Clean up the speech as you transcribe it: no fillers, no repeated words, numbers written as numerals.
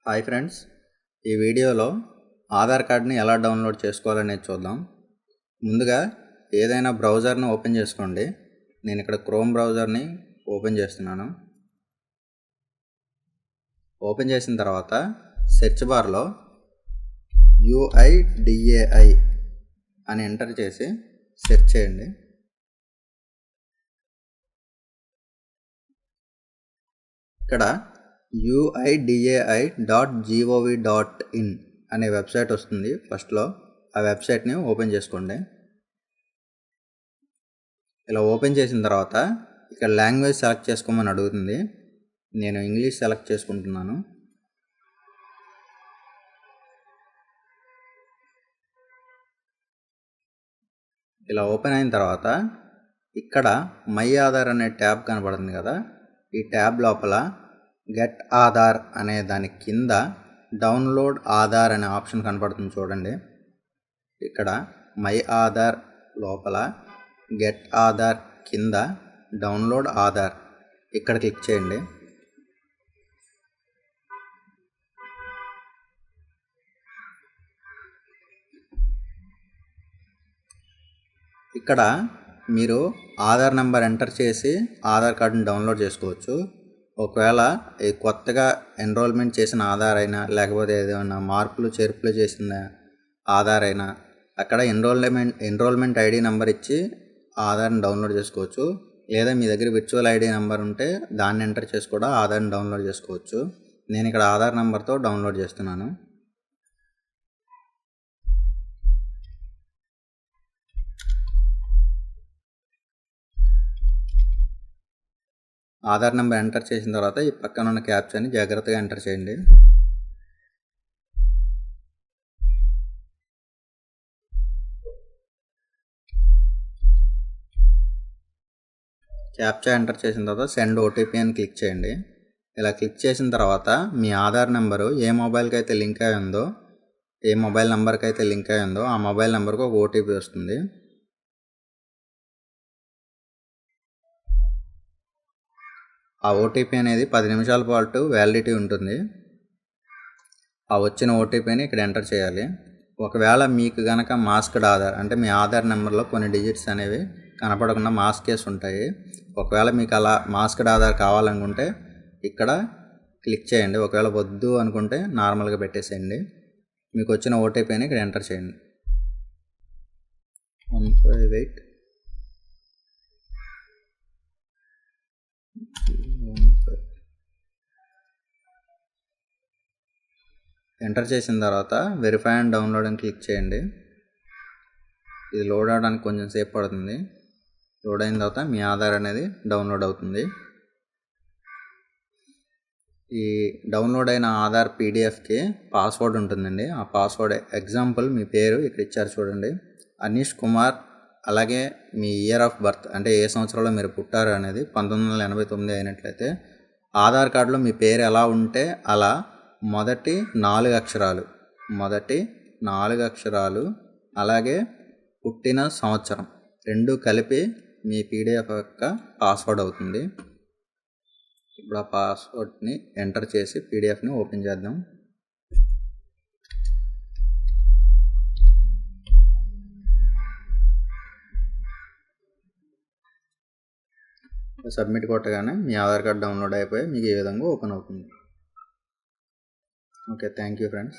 Hi friends, ఈ వీడియోలో ఆధార్ కార్డ్ని ఎలా డౌన్లోడ్ చేసుకోవాలనేది చూద్దాం. ముందుగా ఏదైనా బ్రౌజర్ని ఓపెన్ చేసుకోండి. నేను ఇక్కడ క్రోమ్ బ్రౌజర్ని ఓపెన్ చేస్తున్నాను. ఓపెన్ చేసిన తర్వాత సెర్చ్ బార్లో UIDAI అని ఎంటర్ చేసి సెర్చ్ చేయండి. ఇక్కడ UIDAI.gov.in అనే వెబ్సైట్ వస్తుంది. ఫస్ట్లో ఆ వెబ్సైట్ని ఓపెన్ చేసుకోండి. ఇలా ఓపెన్ చేసిన తర్వాత ఇక్కడ లాంగ్వేజ్ సెలెక్ట్ చేసుకోమని అడుగుతుంది. నేను ఇంగ్లీష్ సెలెక్ట్ చేసుకుంటున్నాను. ఇలా ఓపెన్ అయిన తర్వాత ఇక్కడ మై ఆధార్ అనే ట్యాబ్ కనబడుతుంది కదా, ఈ ట్యాబ్ లోపల గెట్ ఆధార్ అనే దాని కింద డౌన్లోడ్ ఆధార్ అనే ఆప్షన్ కనపడుతుంది చూడండి. ఇక్కడ మై ఆధార్ లోపల గెట్ ఆధార్ కింద డౌన్లోడ్ ఆధార్ ఇక్కడ క్లిక్ చేయండి. ఇక్కడ మీరు ఆధార్ నెంబర్ ఎంటర్ చేసి ఆధార్ కార్డుని డౌన్లోడ్ చేసుకోవచ్చు. ఒకవేళ కొత్తగా ఎన్రోల్మెంట్ చేసిన ఆధార్ అయినా, లేకపోతే ఏదైనా మార్పులు చేర్పులు చేసిన ఆధార్ అయినా, అక్కడ ఎన్రోల్మెంట్ ఐడి నెంబర్ ఇచ్చి ఆధార్ని డౌన్లోడ్ చేసుకోవచ్చు. లేదా మీ దగ్గర విర్చువల్ ఐడి నెంబర్ ఉంటే దాన్ని ఎంటర్ చేసి కూడా ఆధార్ని డౌన్లోడ్ చేసుకోవచ్చు. నేను ఇక్కడ ఆధార్ నెంబర్తో డౌన్లోడ్ చేస్తున్నాను. ఆధార్ నెంబర్ ఎంటర్ చేసిన తర్వాత ఈ పక్కన ఉన్న క్యాప్చాని జాగ్రత్తగా ఎంటర్ చేయండి. క్యాప్చా ఎంటర్ చేసిన తర్వాత సెండ్ ఓటీపీ అని క్లిక్ చేయండి. ఇలా క్లిక్ చేసిన తర్వాత మీ ఆధార్ నెంబరు ఏ మొబైల్కి అయితే లింక్ అయి ఉందో, ఏ మొబైల్ నెంబర్కి అయితే లింక్ అయి ఉందో ఆ మొబైల్ నెంబర్కి ఒక ఓటీపీ వస్తుంది. ఆ ఓటీపీ అనేది 10 నిమిషాల పాటు వ్యాలిడిటీ ఉంటుంది. ఆ వచ్చిన ఓటీపీని ఇక్కడ ఎంటర్ చేయాలి. ఒకవేళ మీకు కనుక మాస్క్డ్ ఆధార్ అంటే మీ ఆధార్ నెంబర్లో కొన్ని డిజిట్స్ అనేవి కనపడకుండా మాస్క్ చేసి ఉంటాయి. ఒకవేళ మీకు అలా మాస్క్డ్ ఆధార్ కావాలనుకుంటే ఇక్కడ క్లిక్ చేయండి. ఒకవేళ వద్దు అనుకుంటే నార్మల్గా పెట్టేసేయండి. మీకు వచ్చిన ఓటీపీని ఇక్కడ ఎంటర్ చేయండి. 158 ఎంటర్ చేసిన తర్వాత వెరిఫై అండ్ డౌన్లోడ్ అని క్లిక్ చేయండి. ఇది లోడ్ అవడానికి కొంచెం సేపు పడుతుంది. లోడ్ అయిన తర్వాత మీ ఆధార్ అనేది డౌన్లోడ్ అవుతుంది. ఈ డౌన్లోడ్ అయిన ఆధార్ పీడిఎఫ్కి పాస్వర్డ్ ఉంటుందండి. ఆ పాస్వర్డ్ ఎగ్జాంపుల్ మీ పేరు ఇక్కడ ఇచ్చారు చూడండి, అనీష్ కుమార్. అలాగే మీ ఇయర్ ఆఫ్ బర్త్ అంటే ఏ సంవత్సరంలో మీరు పుట్టారు అనేది 1989 అయినట్లయితే ఆధార్ కార్డులో మీ పేరు ఎలా ఉంటే అలా మొదటి 4 అక్షరాలు అలాగే పుట్టిన సంవత్సరం రెండు కలిపి మీ పీడిఎఫ్ యొక్క పాస్వర్డ్ అవుతుంది. ఇప్పుడు ఆ పాస్వర్డ్ని ఎంటర్ చేసి పీడిఎఫ్ని ఓపెన్ చేద్దాం. సబ్మిట్ కొట్టగానే మీ ఆధార్ కార్డ్ డౌన్లోడ్ అయిపోయి మీకు ఈ విధంగా ఓపెన్ అవుతుంది. Okay, thank you friends.